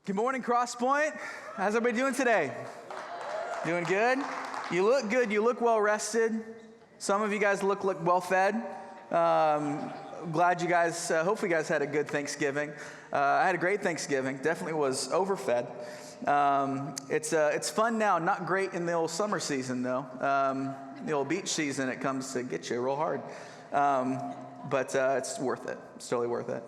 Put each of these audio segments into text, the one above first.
Good morning, Crosspoint. How's everybody doing today? Doing good? You look good. You look well rested. Some of you guys look well fed. Glad you guys, hopefully you guys had a good Thanksgiving. I had a great Thanksgiving. Definitely was overfed. It's fun now. Not great in the old summer season, though. The old beach season, it comes to get you real hard. But it's worth it. It's totally worth it.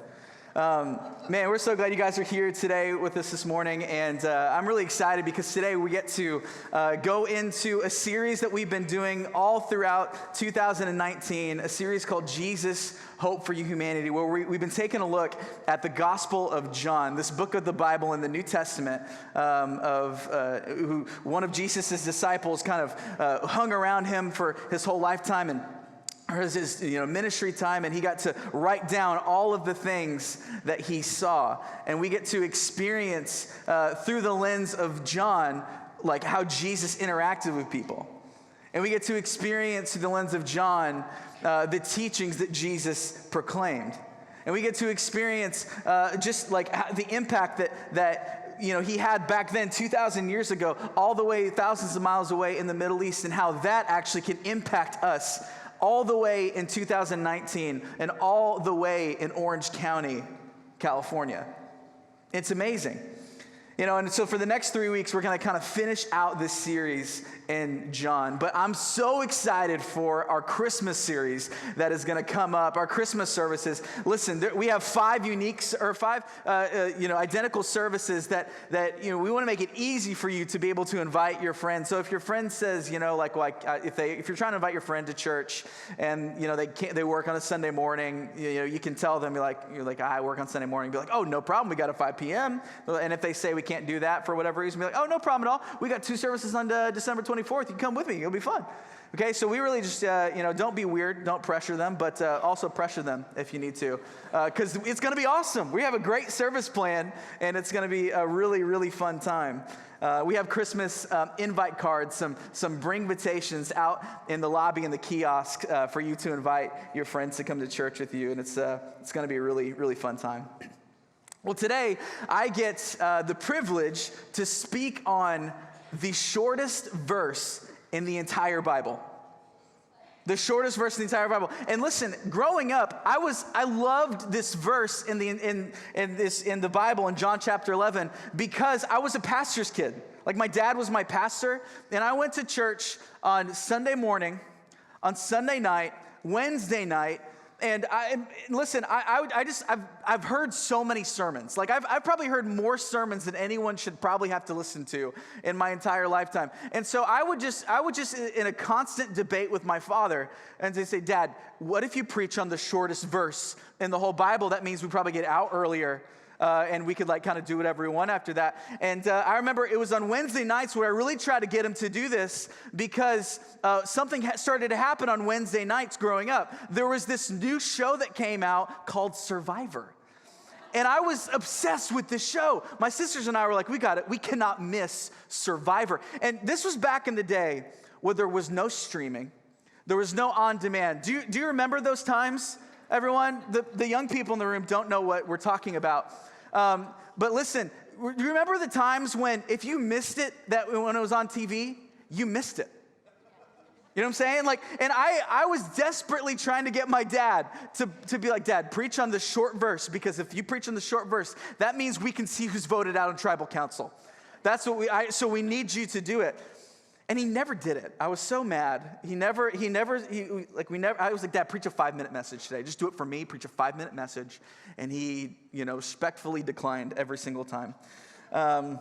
Man, we're so glad you guys are here today with us this morning, and I'm really excited because today we get to go into a series that we've been doing all throughout 2019, a series called Jesus, Hope for You Humanity, where we've been taking a look at the Gospel of John, this book of the Bible in the New Testament, who one of Jesus' disciples kind of hung around him for his whole lifetime, and his ministry time, and he got to write down all of the things that he saw. And we get to experience through the lens of John, like how Jesus interacted with people. And we get to experience through the lens of John the teachings that Jesus proclaimed. And we get to experience just like the impact that he had back then 2,000 years ago, all the way thousands of miles away in the Middle East, and how that actually can impact us all the way in 2019 and all the way in Orange County, California. It's amazing. And so for the next 3 weeks, we're going to kind of finish out this series in John. But I'm so excited for our Christmas series that is going to come up, our Christmas services. Listen, we have five identical services that we want to make it easy for you to be able to invite your friends. So if your friend says, if you're trying to invite your friend to church and they work on a Sunday morning, you can tell them you're like I work on Sunday morning. Be like, oh, no problem. We got a 5 p.m. And if they say we can't do that for whatever reason, be like, oh, no problem at all. We got 2 services on December 24th. You can come with me. It'll be fun. Okay, so we really just, don't be weird. Don't pressure them, but also pressure them if you need to, because it's going to be awesome. We have a great service plan, and it's going to be a really, really fun time. We have Christmas invite cards, some bring invitations out in the lobby in the kiosk for you to invite your friends to come to church with you, and it's going to be a really, really fun time. Well, today I get the privilege to speak on the shortest verse in the entire Bible. The shortest verse in the entire Bible. And listen, growing up, I loved this verse in the Bible in John chapter 11 because I was a pastor's kid. Like my dad was my pastor, and I went to church on Sunday morning, on Sunday night, Wednesday night. And I've heard so many sermons. Like I've probably heard more sermons than anyone should probably have to listen to in my entire lifetime. And so I would just in a constant debate with my father, and they say, Dad, what if you preach on the shortest verse in the whole Bible? That means we probably get out earlier. And we could kind of do whatever we want after that. And I remember it was on Wednesday nights where I really tried to get him to do this because something started to happen on Wednesday nights growing up. There was this new show that came out called Survivor. And I was obsessed with this show. My sisters and I were like, we got it. We cannot miss Survivor. And this was back in the day where there was no streaming. There was no on-demand. Do you remember those times, everyone? The young people in the room don't know what we're talking about. But listen, do you remember the times when if you missed it, when it was on TV, you missed it? You know what I'm saying? And I was desperately trying to get my dad to be like, Dad, preach on the short verse, because if you preach on the short verse, that means we can see who's voted out on tribal council. That's what so we need you to do it. And he never did it. I was so mad. I was like, Dad, preach a 5-minute message today. Just do it for me. Preach a 5-minute message. And he, respectfully declined every single time. And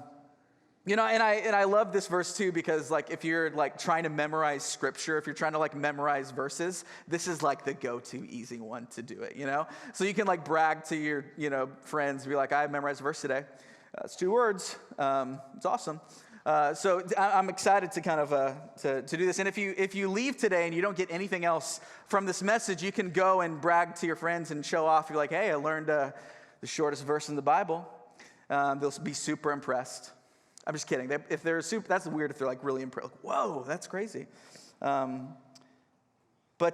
I love this verse too, because if you're trying to memorize scripture, if you're trying to memorize verses, this is the go-to easy one to do it, So you can brag to your, friends, be like, I memorized a verse today. It's 2 words. It's awesome. So I'm excited to kind of to do this. And if you leave today and you don't get anything else from this message, you can go and brag to your friends and show off. You're like, hey, I learned the shortest verse in the Bible. They'll be super impressed. I'm just kidding. If they're super, that's weird if they're really impressed. Whoa, that's crazy. But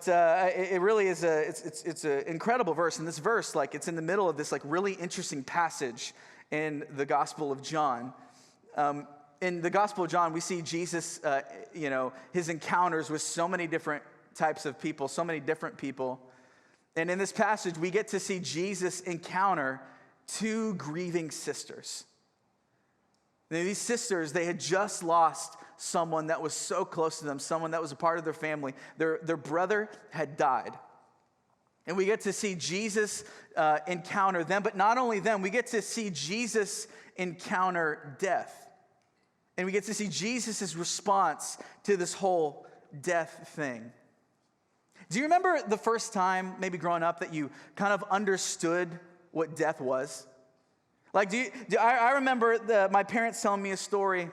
it really is it's an incredible verse. And this verse, it's in the middle of this really interesting passage in the Gospel of John. In the Gospel of John, we see Jesus, his encounters with so many different types of people, so many different people. And in this passage, we get to see Jesus encounter two grieving sisters. Now, these sisters, they had just lost someone that was so close to them, someone that was a part of their family. Their brother had died. And we get to see Jesus encounter them, but not only them, we get to see Jesus encounter death. And we get to see Jesus' response to this whole death thing. Do you remember the first time, maybe growing up, that you kind of understood what death was? Like, I remember my parents telling me a story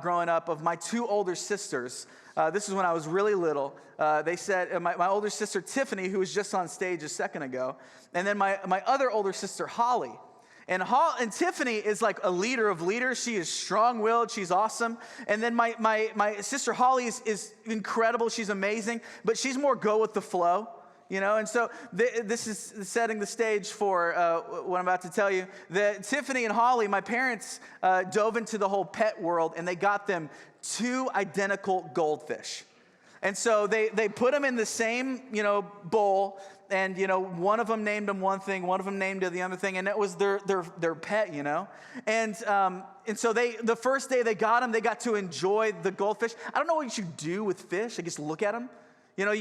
growing up of my two older sisters. This is when I was really little. They said, my older sister Tiffany, who was just on stage a second ago, and then my other older sister Holly. And Tiffany is like a leader of leaders. She is strong-willed. She's awesome. And then my sister Holly is incredible. She's amazing. But she's more go with the flow, And so this is setting the stage for what I'm about to tell you. Tiffany and Holly, my parents dove into the whole pet world, and they got them two identical goldfish. And so they put them in the same, bowl. And, one of them named them one thing, one of them named it the other thing, and it was their pet, And so the first day they got them, they got to enjoy the goldfish. I don't know what you should do with fish. I guess look at them.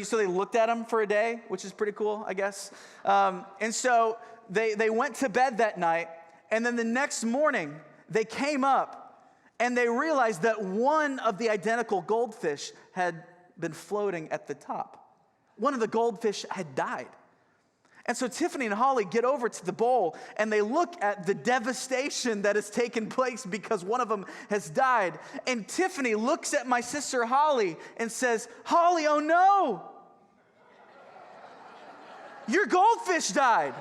So they looked at them for a day, which is pretty cool, I guess. And so they went to bed that night, and then the next morning they came up, and they realized that one of the identical goldfish had been floating at the top. One of the goldfish had died. And so Tiffany and Holly get over to the bowl, and they look at the devastation that has taken place because one of them has died. And Tiffany looks at my sister Holly and says, "Holly, oh no! Your goldfish died."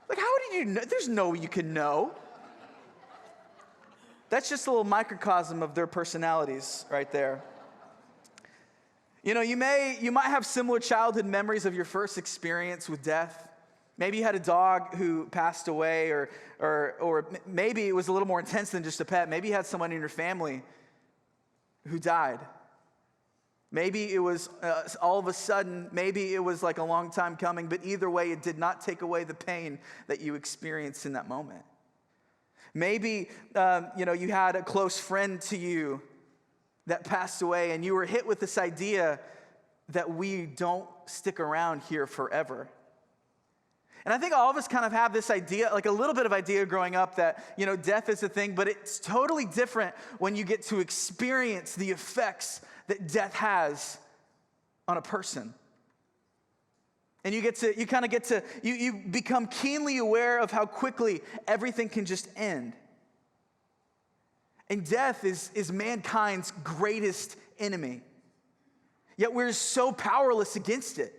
Like, how did you know? There's no way you can know. That's just a little microcosm of their personalities right there. You might have similar childhood memories of your first experience with death. Maybe you had a dog who passed away, or maybe it was a little more intense than just a pet. Maybe you had someone in your family who died. Maybe it was all of a sudden, maybe it was like a long time coming, but either way, it did not take away the pain that you experienced in that moment. Maybe, you had a close friend to you that passed away, and you were hit with this idea that we don't stick around here forever. And I think all of us kind of have this idea, like a little bit of idea growing up that, death is a thing, but it's totally different when you get to experience the effects that death has on a person. And you become keenly aware of how quickly everything can just end. And death is mankind's greatest enemy. Yet we're so powerless against it.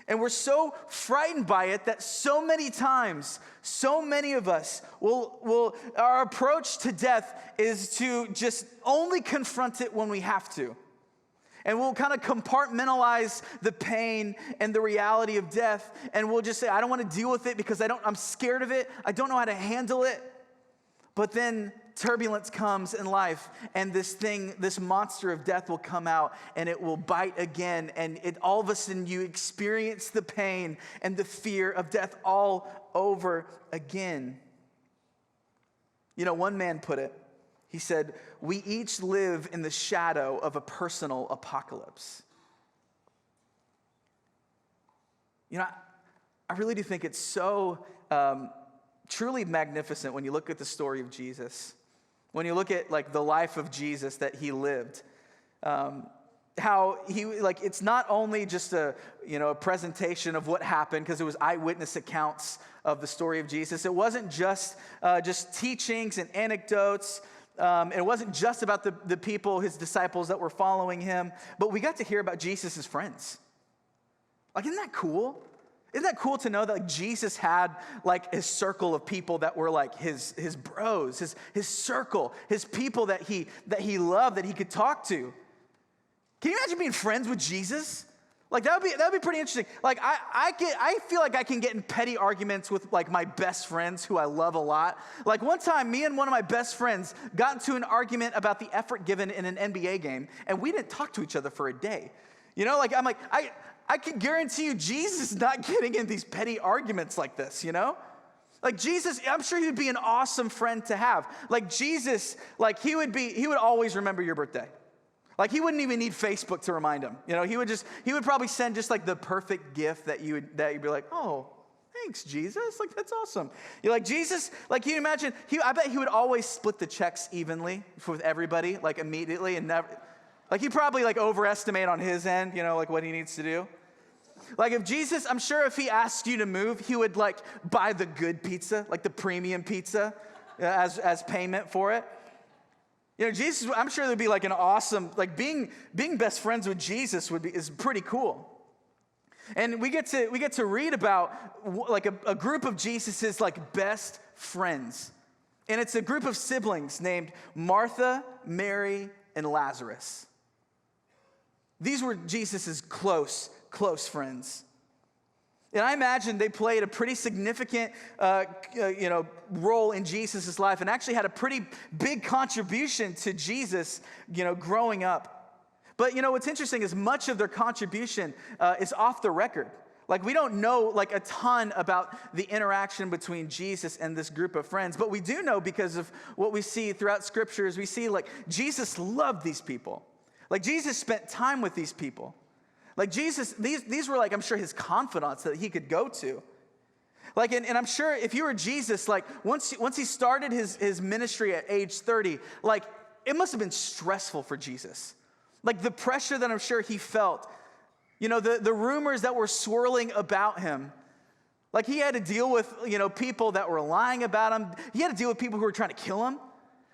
And we're so frightened by it that so many times, so many of us our approach to death is to just only confront it when we have to. And we'll kind of compartmentalize the pain and the reality of death. And we'll just say, I don't want to deal with it because I'm scared of it. I don't know how to handle it. But then turbulence comes in life, and this monster of death will come out, and it will bite again, and all of a sudden you experience the pain and the fear of death all over again. One man put it, he said, "We each live in the shadow of a personal apocalypse." I really do think it's so truly magnificent when you look at the story of Jesus. When you look at the life of Jesus that he lived, how he it's not only just a presentation of what happened because it was eyewitness accounts of the story of Jesus. It wasn't just teachings and anecdotes. It wasn't just about the people, his disciples that were following him, but we got to hear about Jesus' friends. Isn't that cool? Isn't that cool to know that Jesus had his circle of people that were his bros, his circle, his people that he loved, that he could talk to? Can you imagine being friends with Jesus? Like that'd be pretty interesting. Like I feel like I can get in petty arguments with like my best friends who I love a lot. Like one time, me and one of my best friends got into an argument about the effort given in an NBA game, and we didn't talk to each other for a day. You know, like I can guarantee you Jesus is not getting in these petty arguments like this, you know? Like Jesus, I'm sure he would be an awesome friend to have. Like Jesus, like he would always remember your birthday. Like he wouldn't even need Facebook to remind him. You know, he would probably send just like the perfect gift that you'd be like, oh, thanks, Jesus. Like that's awesome. You're like Jesus, like can you imagine, I bet he would always split the checks evenly with everybody, like immediately and never, like he'd probably like overestimate on his end, you know, like what he needs to do. Like if Jesus, I'm sure if he asked you to move, he would like buy the good pizza, like the premium pizza as payment for it. You know, Jesus, I'm sure there'd be like an awesome, like being best friends with Jesus is pretty cool. And we get to read about like a group of Jesus's like best friends. And it's a group of siblings named Martha, Mary, and Lazarus. These were Jesus's close friends. And I imagine they played a pretty significant, role in Jesus' life and actually had a pretty big contribution to Jesus, growing up. But, what's interesting is much of their contribution is off the record. Like, we don't know, like, a ton about the interaction between Jesus and this group of friends. But we do know because of what we see throughout Scripture is we see, like, Jesus loved these people. Like, Jesus spent time with these people. Like Jesus, these were like, I'm sure his confidants that he could go to. Like, and I'm sure if you were Jesus, like once he started his ministry at age 30, like it must have been stressful for Jesus. Like the pressure that I'm sure he felt, the rumors that were swirling about him. Like he had to deal with, people that were lying about him. He had to deal with people who were trying to kill him.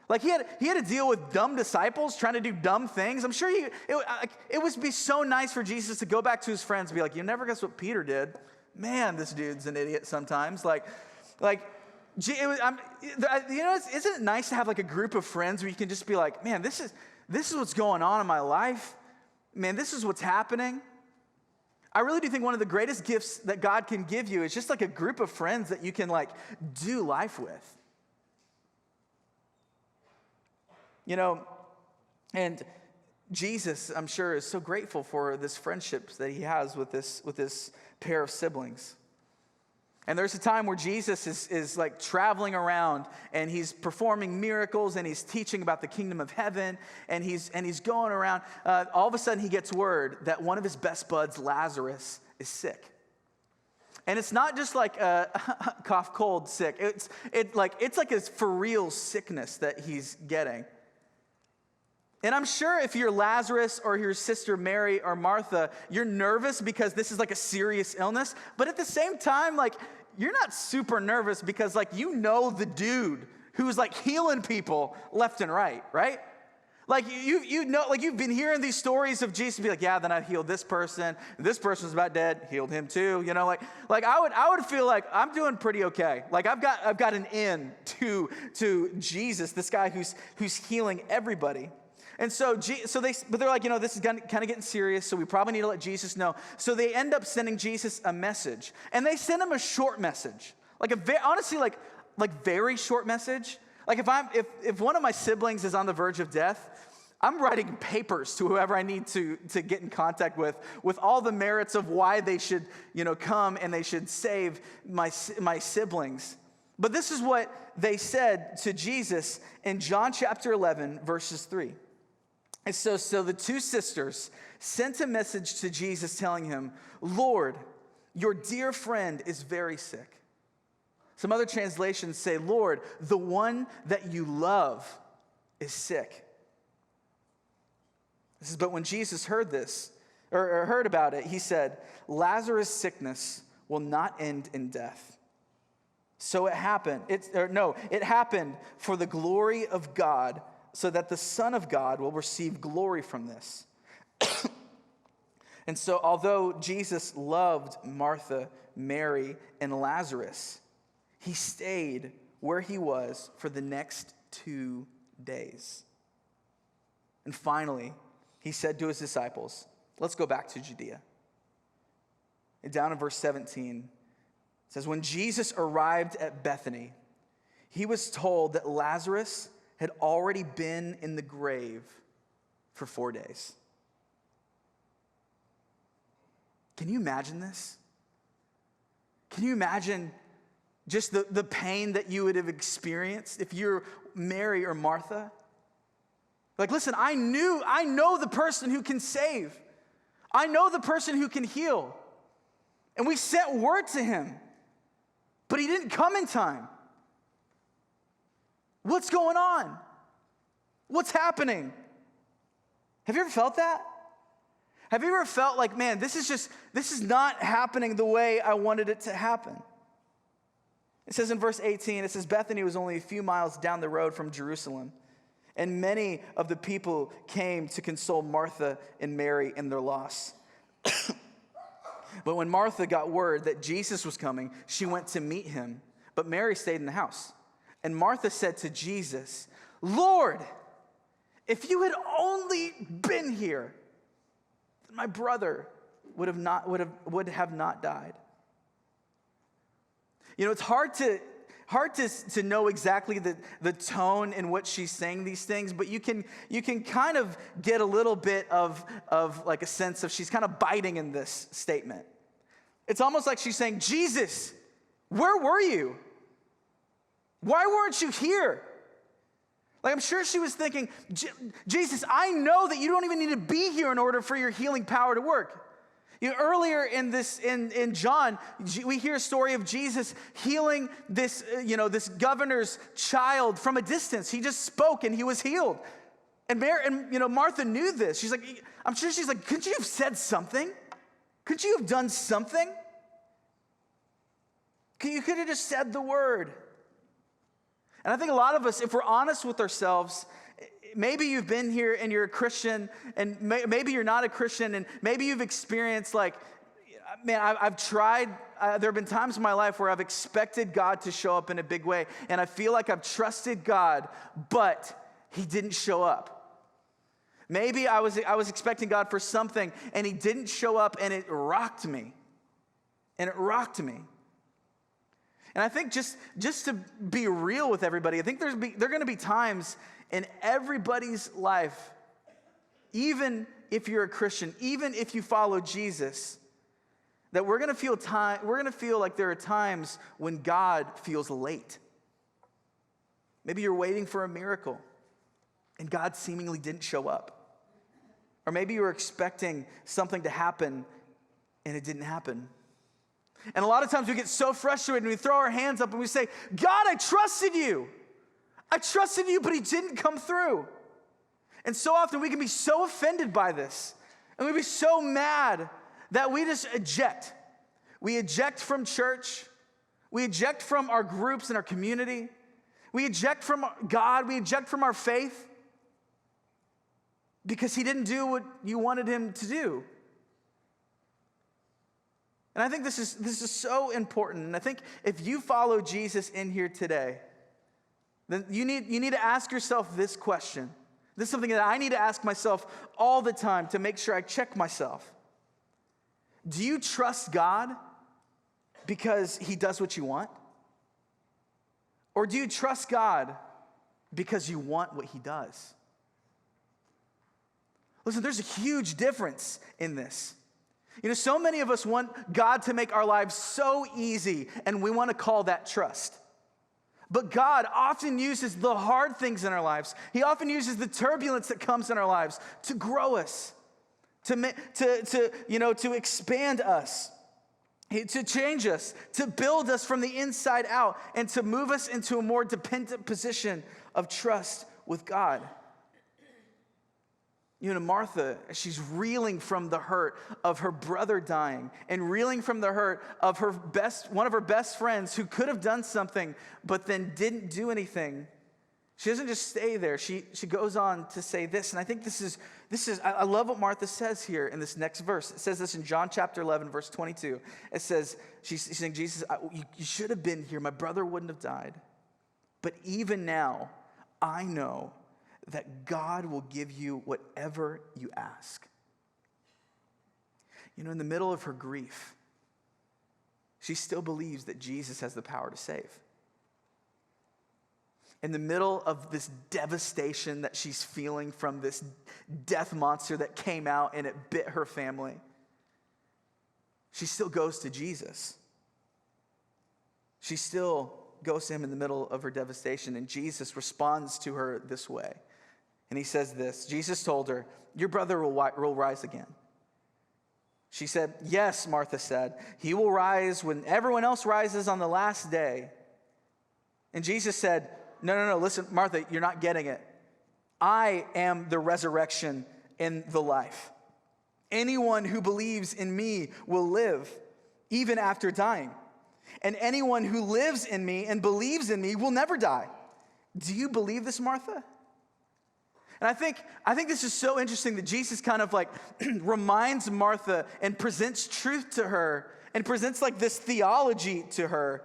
Like he had to deal with dumb disciples trying to do dumb things. I'm sure it would be so nice for Jesus to go back to his friends and be like, you never guess what Peter did. Man, this dude's an idiot sometimes. Isn't it nice to have like a group of friends where you can just be like, man, this is what's going on in my life. Man, this is what's happening. I really do think one of the greatest gifts that God can give you is just like a group of friends that you can like do life with. And Jesus, I'm sure, is so grateful for this friendship that he has with this pair of siblings. And there's a time where Jesus is like traveling around and he's performing miracles and he's teaching about the kingdom of heaven and he's going around. All of a sudden he gets word that one of his best buds, Lazarus, is sick. And it's not just like a cough, cold, sick. It's like a for real sickness that he's getting. And I'm sure if you're Lazarus or your sister Mary or Martha, you're nervous because this is like a serious illness. But at the same time, like, you're not super nervous because like, the dude who's like healing people left and right? Like you've been hearing these stories of Jesus be like, yeah, then I healed this person. This person's about dead, healed him too. Like I would feel like I'm doing pretty okay. Like I've got an in to Jesus, this guy who's healing everybody. And so they're like, this is kind of getting serious, so we probably need to let Jesus know. So they end up sending Jesus a message, and they send him a short message, like honestly, very short message. Like if one of my siblings is on the verge of death, I'm writing papers to whoever I need to get in contact with all the merits of why they should, come and they should save my siblings. But this is what they said to Jesus in John chapter 11, verses 3. And so the two sisters sent a message to Jesus telling him, Lord, your dear friend is very sick. Some other translations say, Lord, the one that you love is sick. This is, but when Jesus heard this, or heard about it, he said, Lazarus' sickness will not end in death. So it happened. It happened for the glory of God, so that the Son of God will receive glory from this. And so although Jesus loved Martha, Mary, and Lazarus, he stayed where he was for the next 2 days. And finally, he said to his disciples, let's go back to Judea. And down in verse 17, it says, when Jesus arrived at Bethany, he was told that Lazarus had already been in the grave for 4 days. Can you imagine this? Can you imagine just the pain that you would have experienced if you're Mary or Martha? Like, listen, I know the person who can save. I know the person who can heal. And we sent word to him, but he didn't come in time. What's going on? What's happening? Have you ever felt that? Have you ever felt like, man, this is not happening the way I wanted it to happen? It says in verse 18, it says, Bethany was only a few miles down the road from Jerusalem, and many of the people came to console Martha and Mary in their loss. But when Martha got word that Jesus was coming, she went to meet him, but Mary stayed in the house. And Martha said to Jesus, Lord, if you had only been here, my brother would have not died. You know, it's hard to know exactly the tone in which she's saying these things, but you can kind of get a little bit of like a sense of she's kind of biting in this statement. It's almost like she's saying, Jesus, where were you? Why weren't you here? Like, I'm sure she was thinking, Jesus, I know that you don't even need to be here in order for your healing power to work. You know, earlier in John, we hear a story of Jesus healing this governor's child from a distance. He just spoke and he was healed. And Martha knew this. She's like, I'm sure she's like, couldn't you have said something? Couldn't you have done something? You could have just said the word. And I think a lot of us, if we're honest with ourselves, maybe you've been here and you're a Christian, and maybe you're not a Christian, and maybe you've experienced like, man, I've tried, there have been times in my life where I've expected God to show up in a big way, and I feel like I've trusted God, but he didn't show up. Maybe I was expecting God for something, and he didn't show up, and it rocked me. And I think just to be real with everybody, I think there are going to be times in everybody's life, even if you're a Christian, even if you follow Jesus, that we're going to feel like there are times when God feels late. Maybe you're waiting for a miracle, and God seemingly didn't show up. Or maybe you were expecting something to happen, and it didn't happen. And a lot of times we get so frustrated and we throw our hands up and we say, God, I trusted you. But he didn't come through. And so often we can be so offended by this. And we be so mad that we just eject. We eject from church. We eject from our groups and our community. We eject from God. We eject from our faith. Because he didn't do what you wanted him to do. And I think this is so important. And I think if you follow Jesus in here today, then you need to ask yourself this question. This is something that I need to ask myself all the time to make sure I check myself. Do you trust God because he does what you want? Or do you trust God because you want what he does? Listen, there's a huge difference in this. You know, so many of us want God to make our lives so easy, and we want to call that trust. But God often uses the hard things in our lives. He often uses the turbulence that comes in our lives to grow us, to expand us, to change us, to build us from the inside out, and to move us into a more dependent position of trust with God. You know, Martha, she's reeling from the hurt of her brother dying and reeling from the hurt of one of her best friends who could have done something but then didn't do anything. She doesn't just stay there. She goes on to say this, and I think this is I love what Martha says here in this next verse. It says this in John chapter 11, verse 22. It says, she's saying, Jesus, you should have been here. My brother wouldn't have died. But even now, I know that God will give you whatever you ask. You know, in the middle of her grief, She still believes that Jesus has the power to save. In the middle of this devastation that she's feeling from this death monster that came out and it bit her family, she still goes to Jesus. She still goes to him in the middle of her devastation, and Jesus responds to her this way. And he says this, Jesus told her, "Your brother will rise again." She said, "Yes," Martha said, "he will rise when everyone else rises on the last day." And Jesus said, No, listen, Martha, you're not getting it. I am the resurrection and the life. Anyone who believes in me will live, even after dying. And anyone who lives in me and believes in me will never die. Do you believe this, Martha? And I think this is so interesting that Jesus kind of like reminds Martha and presents truth to her and presents like this theology to her.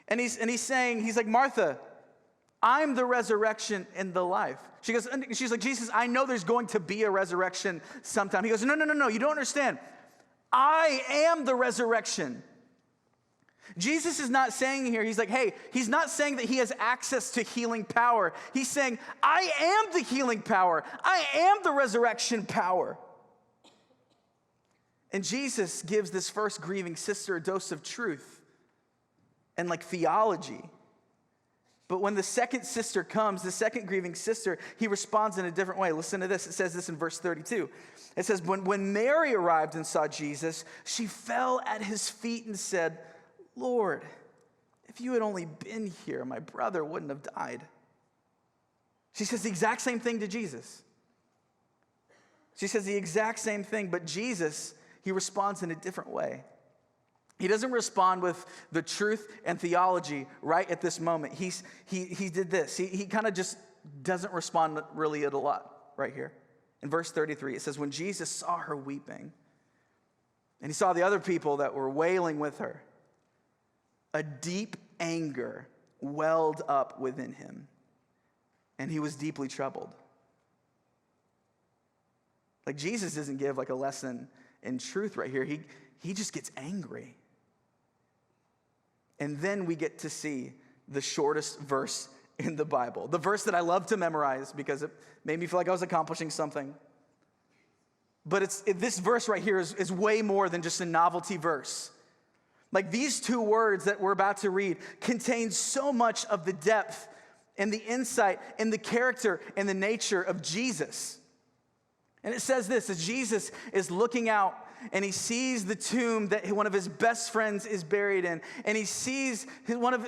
And he's saying, he's like, "Martha, I'm the resurrection and the life." She's like, "Jesus, I know there's going to be a resurrection sometime." He goes, No, you don't understand. I am the resurrection. Jesus is not saying here, he's like, hey, he's not saying that he has access to healing power. He's saying, I am the healing power. I am the resurrection power. And Jesus gives this first grieving sister a dose of truth and like theology. But when the second sister comes, the second grieving sister, he responds in a different way. Listen to this. It says this in verse 32. It says, when Mary arrived and saw Jesus, she fell at his feet and said, "Lord, if you had only been here, my brother wouldn't have died." She says the exact same thing to Jesus. She says the exact same thing, but Jesus, he responds in a different way. He doesn't respond with the truth and theology right at this moment. He did this. He kind of just doesn't respond really at a lot right here. In verse 33, it says, when Jesus saw her weeping, and he saw the other people that were wailing with her, a deep anger welled up within him, and he was deeply troubled. Like Jesus doesn't give like a lesson in truth right here. He just gets angry. And then we get to see the shortest verse in the Bible. The verse that I love to memorize because it made me feel like I was accomplishing something. But this verse right here is way more than just a novelty verse. Like these two words that we're about to read contain so much of the depth and the insight and the character and the nature of Jesus. And it says this, as Jesus is looking out and he sees the tomb that one of his best friends is buried in, and he sees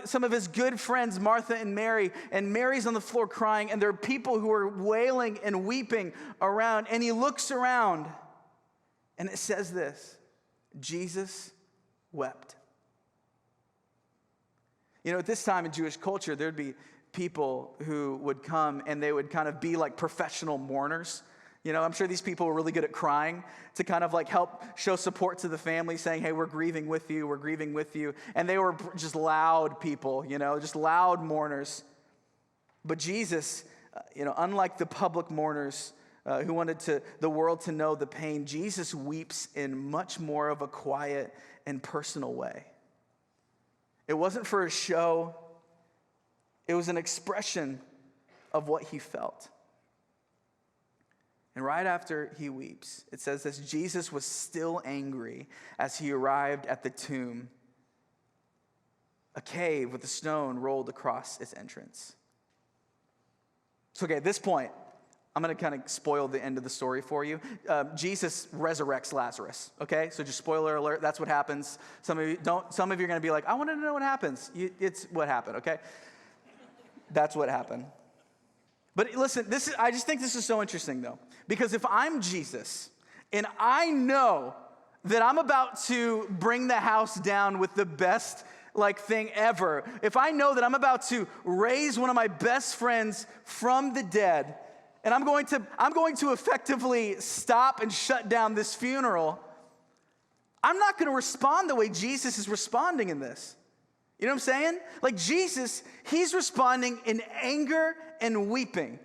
some of his good friends, Martha and Mary's on the floor crying, and there are people who are wailing and weeping around, and he looks around, and it says this, Jesus wept. You know, at this time in Jewish culture, there'd be people who would come and they would kind of be like professional mourners. You know, I'm sure these people were really good at crying to kind of like help show support to the family, saying, hey, we're grieving with you, we're grieving with you. And they were just loud people, you know, just loud mourners. But Jesus, unlike the public mourners who wanted the world to know the pain, Jesus weeps in much more of a quiet and personal way. It wasn't for a show. It was an expression of what he felt. And right after he weeps, it says this, Jesus was still angry as he arrived at the tomb, a cave with a stone rolled across its entrance. So, okay, at this point, I'm going to kind of spoil the end of the story for you. Jesus resurrects Lazarus, okay? So just spoiler alert, that's what happens. Some of you are going to be like, I wanted to know what happens. It's what happened, okay? That's what happened. But listen, I just think this is so interesting, though. Because if I'm Jesus, and I know that I'm about to bring the house down with the best thing ever, if I know that I'm about to raise one of my best friends from the dead, and I'm going to effectively stop and shut down this funeral, I'm not going to respond the way Jesus is responding in this. You know what I'm saying? Like Jesus, he's responding in anger and weeping.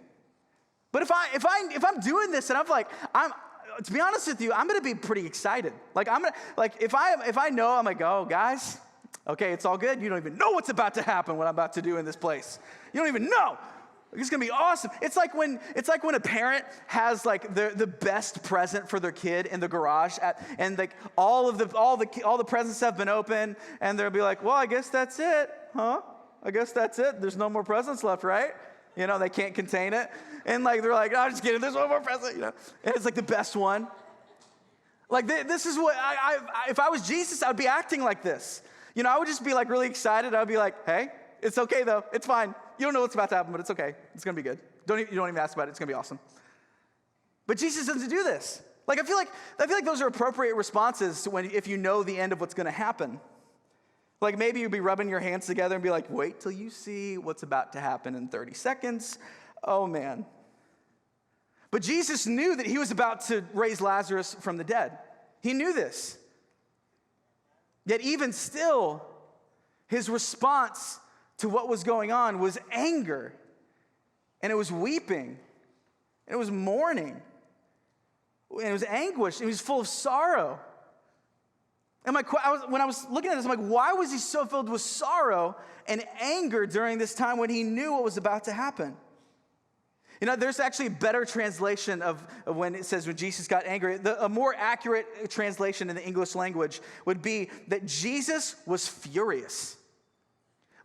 But if I'm doing this and to be honest with you, I'm going to be pretty excited. If I know, I'm like, oh guys, Okay, it's all good. You don't even know what's about to happen, what I'm about to do in this place. You don't even know. It's gonna be awesome. It's like when a parent has like the best present for their kid in the garage, and like all the presents have been opened, and they'll be like, well, I guess that's it, huh? I guess that's it. There's no more presents left, right? You know, they can't contain it, and like they're like, oh, just kidding. There's one more present, you know, and it's like the best one. Like this is what if I was Jesus, I would be acting like this. You know, I would just be like really excited. I would be like, hey, it's okay though. It's fine. You don't know what's about to happen, but it's okay. It's going to be good. You don't even ask about it. It's going to be awesome. But Jesus doesn't do this. Like I feel like those are appropriate responses if you know the end of what's going to happen. Like maybe you'd be rubbing your hands together and be like, wait till you see what's about to happen in 30 seconds. Oh man. But Jesus knew that he was about to raise Lazarus from the dead. He knew this. Yet even still, his response to what was going on was anger, and it was weeping, and it was mourning, and it was anguish, and he was full of sorrow. And when I was looking at this, I'm like, why was he so filled with sorrow and anger during this time when he knew what was about to happen? You know, there's actually a better translation of when it says when Jesus got angry. A more accurate translation in the English language would be that Jesus was furious.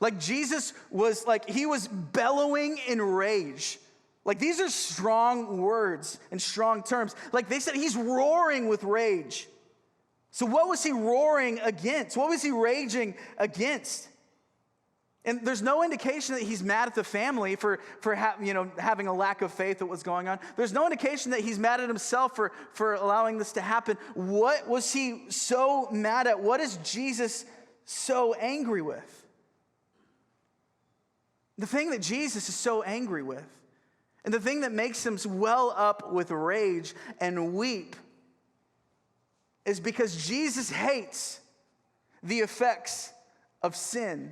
Like Jesus was he was bellowing in rage. Like these are strong words and strong terms. Like they said he's roaring with rage. So what was he roaring against? What was he raging against? And there's no indication that he's mad at the family for having a lack of faith at what's going on. There's no indication that he's mad at himself for allowing this to happen. What was he so mad at? What is Jesus so angry with? The thing that Jesus is so angry with, and the thing that makes him well up with rage and weep, is because Jesus hates the effects of sin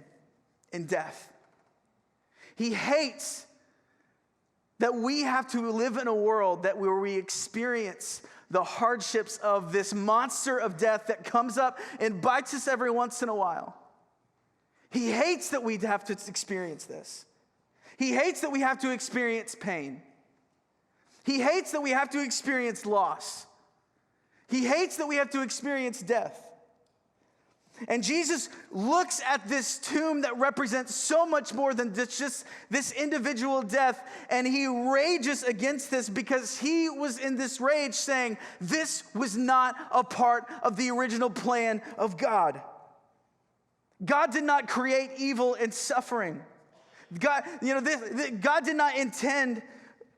and death. He hates that we have to live in a world where we experience the hardships of this monster of death that comes up and bites us every once in a while. He hates that we have to experience this. He hates that we have to experience pain. He hates that we have to experience loss. He hates that we have to experience death. And Jesus looks at this tomb that represents so much more than just this individual death, and he rages against this because he was in this rage saying, this was not a part of the original plan of God. God did not create evil and suffering. God did not intend,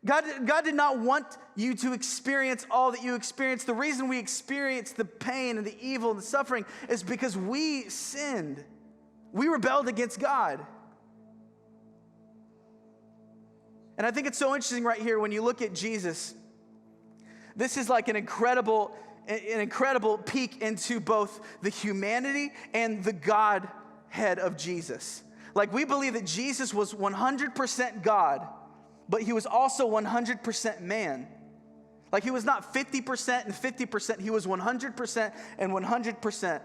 God did not want you to experience all that you experienced. The reason we experience the pain and the evil and the suffering is because we sinned. We rebelled against God. And I think it's so interesting right here when you look at Jesus. This is like an incredible peek into both the humanity and the Godhead of Jesus. Like we believe that Jesus was 100% God, but he was also 100% man. Like he was not 50% and 50%, he was 100% and 100%.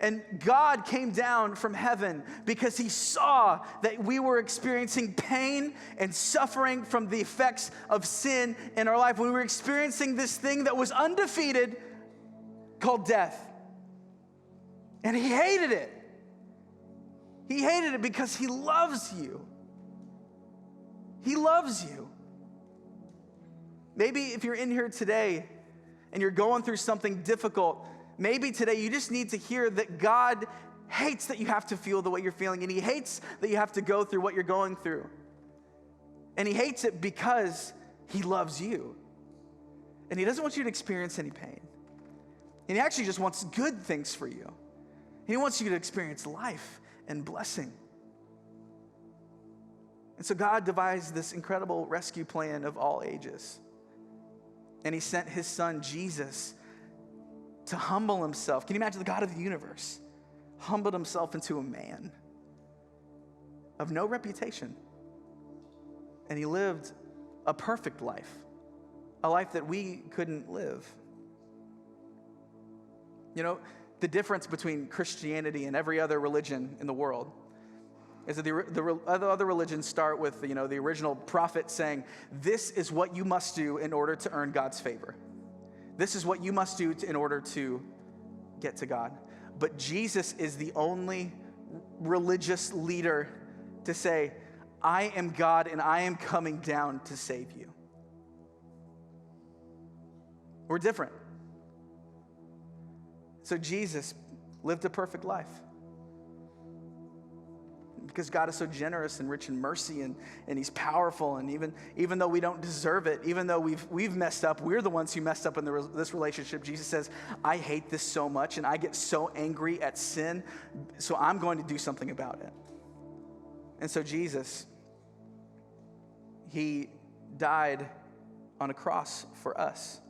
And God came down from heaven because he saw that we were experiencing pain and suffering from the effects of sin in our life. We were experiencing this thing that was undefeated called death. And he hated it. He hated it because he loves you. He loves you. Maybe if you're in here today and you're going through something difficult, maybe today you just need to hear that God hates that you have to feel the way you're feeling, and he hates that you have to go through what you're going through. And he hates it because he loves you. And he doesn't want you to experience any pain. And he actually just wants good things for you. He wants you to experience life and blessing. And so God devised this incredible rescue plan of all ages. And he sent his son, Jesus, to humble himself. Can you imagine the God of the universe humbled himself into a man of no reputation? And he lived a perfect life, a life that we couldn't live. You know, the difference between Christianity and every other religion in the world is that the other religions start with, the original prophet saying, this is what you must do in order to earn God's favor. This is what you must do in order to get to God. But Jesus is the only religious leader to say, I am God and I am coming down to save you. We're different. So Jesus lived a perfect life. Because God is so generous and rich in mercy, and he's powerful, and even though we don't deserve it, even though we've messed up, we're the ones who messed up in this relationship. Jesus says, I hate this so much and I get so angry at sin, so I'm going to do something about it. And so Jesus, he died on a cross for us.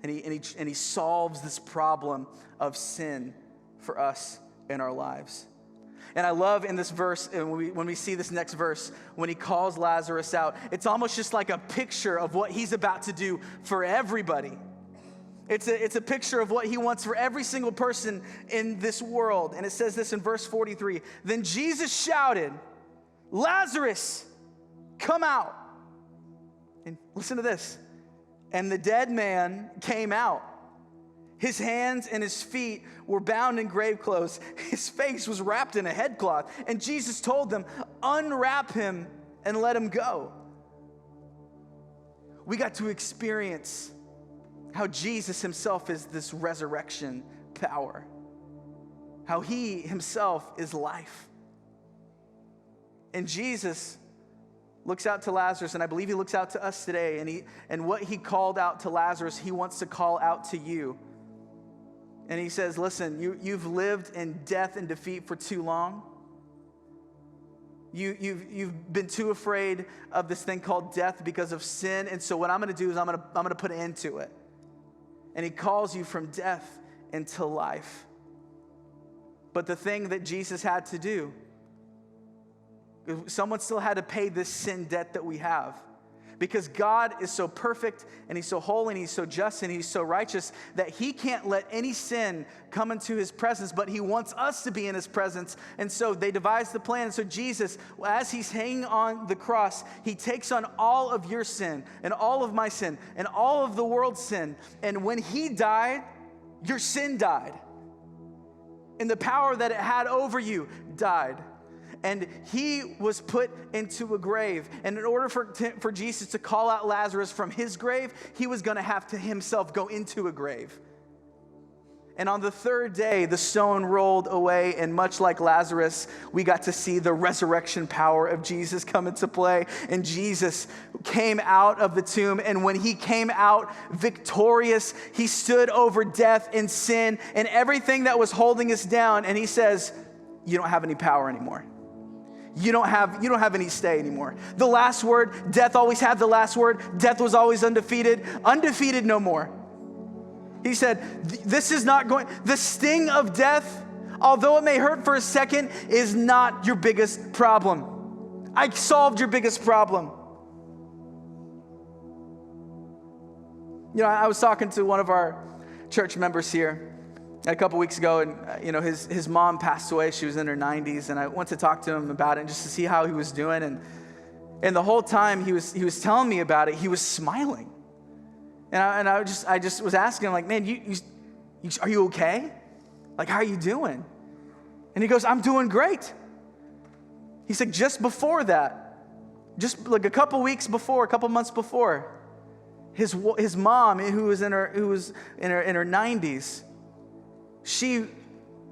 And he solves this problem of sin for us in our lives. And I love in this verse, and when we see this next verse, when he calls Lazarus out, it's almost just like a picture of what he's about to do for everybody. It's a picture of what he wants for every single person in this world. And it says this in verse 43. Then Jesus shouted, Lazarus, come out. And listen to this. And the dead man came out. His hands and his feet were bound in grave clothes. His face was wrapped in a headcloth. And Jesus told them, unwrap him and let him go. We got to experience how Jesus himself is this resurrection power. How he himself is life. And Jesus looks out to Lazarus, and I believe he looks out to us today. And what he called out to Lazarus, he wants to call out to you. And he says, listen, you've lived in death and defeat for too long. You've been too afraid of this thing called death because of sin. And so what I'm going to do is I'm going to put an end to it. And he calls you from death into life. But the thing that Jesus had to do, someone still had to pay this sin debt that we have. Because God is so perfect, and he's so holy, and he's so just, and he's so righteous that he can't let any sin come into his presence, but he wants us to be in his presence. And so they devised the plan. And so Jesus, as he's hanging on the cross, he takes on all of your sin and all of my sin and all of the world's sin. And when he died, your sin died. And the power that it had over you died. And he was put into a grave. And in order for Jesus to call out Lazarus from his grave, he was going to have to himself go into a grave. And on the third day, the stone rolled away. And much like Lazarus, we got to see the resurrection power of Jesus come into play. And Jesus came out of the tomb. And when he came out victorious, he stood over death and sin and everything that was holding us down. And he says, you don't have any power anymore. You don't have any stay anymore. The last word, death always had the last word. Death was always undefeated. Undefeated no more. He said, this is not going, the sting of death, although it may hurt for a second, is not your biggest problem. I solved your biggest problem. I was talking to one of our church members here a couple weeks ago, and his mom passed away. She was in her 90s, and I went to talk to him about it just to see how he was doing. And the whole time he was telling me about it, he was smiling. And I just was asking him, like, man, are you okay? Like, how are you doing? And he goes, I'm doing great. He said, just before that, just like a couple months before, his mom, who was in her 90s, she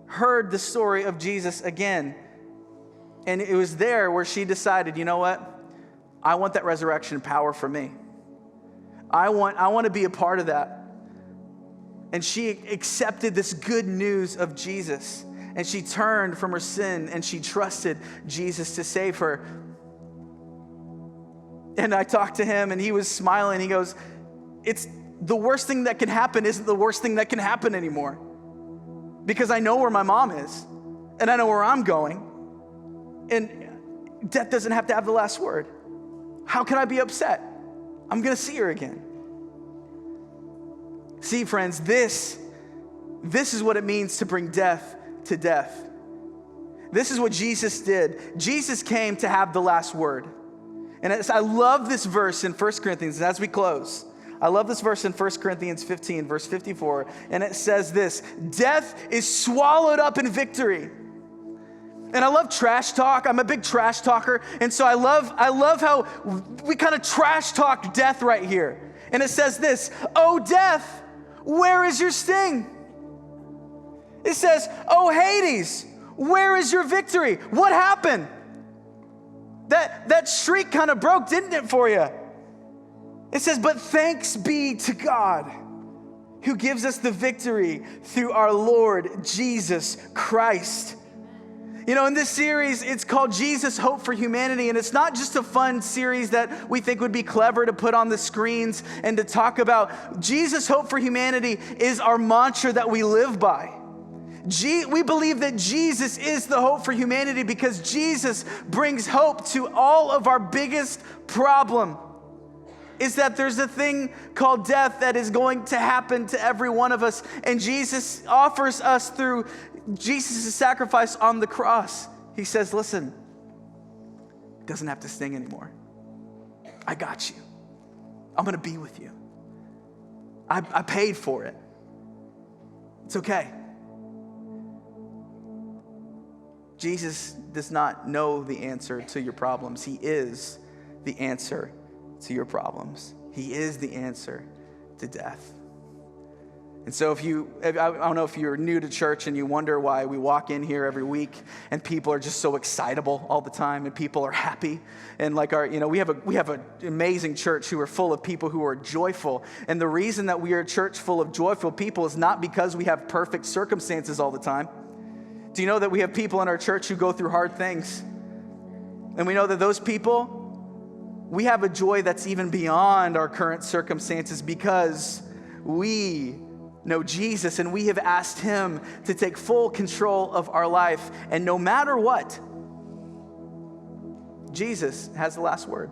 heard the story of Jesus again. And it was there where she decided, you know what? I want that resurrection power for me. I want to be a part of that. And she accepted this good news of Jesus. And she turned from her sin and she trusted Jesus to save her. And I talked to him and he was smiling. He goes, it's the worst thing that can happen isn't the worst thing that can happen anymore. Because I know where my mom is, and I know where I'm going, and death doesn't have to have the last word. How can I be upset? I'm going to see her again. See, friends, this This is what it means to bring death to death. This is what Jesus did. Jesus came to have the last word. And I love this verse in 1 Corinthians, as we close. I love this verse in 1 Corinthians 15, verse 54. And it says this: death is swallowed up in victory. And I love trash talk. I'm a big trash talker. And so I love how we kind of trash talk death right here. And it says this: "Oh, death, where is your sting?" It says, "Oh, Hades, where is your victory?" What happened? That streak kind of broke, didn't it, for you? It says, "But thanks be to God who gives us the victory through our Lord Jesus Christ." You know, in this series, it's called Jesus, Hope for Humanity. And it's not just a fun series that we think would be clever to put on the screens and to talk about. Jesus, Hope for Humanity is our mantra that we live by. We believe that Jesus is the hope for humanity because Jesus brings hope to all of our biggest problem. Is that there's a thing called death that is going to happen to every one of us. And Jesus offers us through Jesus' sacrifice on the cross. He says, listen, it doesn't have to sting anymore. I got you. I'm going to be with you. I paid for it. It's okay. Jesus does not know the answer to your problems. He is the answer to your problems. He is the answer to death. And so I don't know if you're new to church and you wonder why we walk in here every week and people are just so excitable all the time and people are happy. And like we have an amazing church who are full of people who are joyful. And the reason that we are a church full of joyful people is not because we have perfect circumstances all the time. Do you know that we have people in our church who go through hard things? And we know that those people, we have a joy that's even beyond our current circumstances because we know Jesus and we have asked him to take full control of our life. And no matter what, Jesus has the last word.